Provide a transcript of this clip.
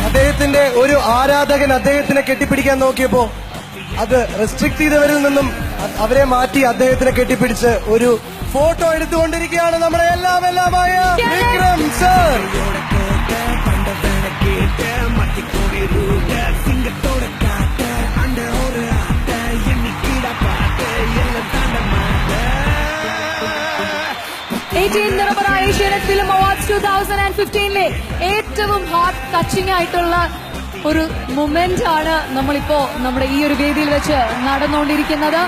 അദ്ദേഹത്തിന്റെ ഒരു ആരാധകൻ അദ്ദേഹത്തിനെ കെട്ടിപ്പിടിക്കാൻ നോക്കിയപ്പോ അത് റെസ്ട്രിക്ട് ചെയ്തവരിൽ നിന്നും അവരെ മാറ്റി അദ്ദേഹത്തിനെ കെട്ടിപ്പിടിച്ച് ഒരു ഫോട്ടോ എടുത്തുകൊണ്ടിരിക്കുകയാണ് നമ്മുടെ എല്ലാമായ Vikram sir. Asian film awards 2015 ഏറ്റവും ഹാർട്ട് ടച്ചിങ് ആയിട്ടുള്ള ഒരു മൊമെന്റ് ആണ് നമ്മളിപ്പോ നമ്മുടെ ഈ ഒരു വേദിയിൽ വെച്ച് നടന്നുകൊണ്ടിരിക്കുന്നത്.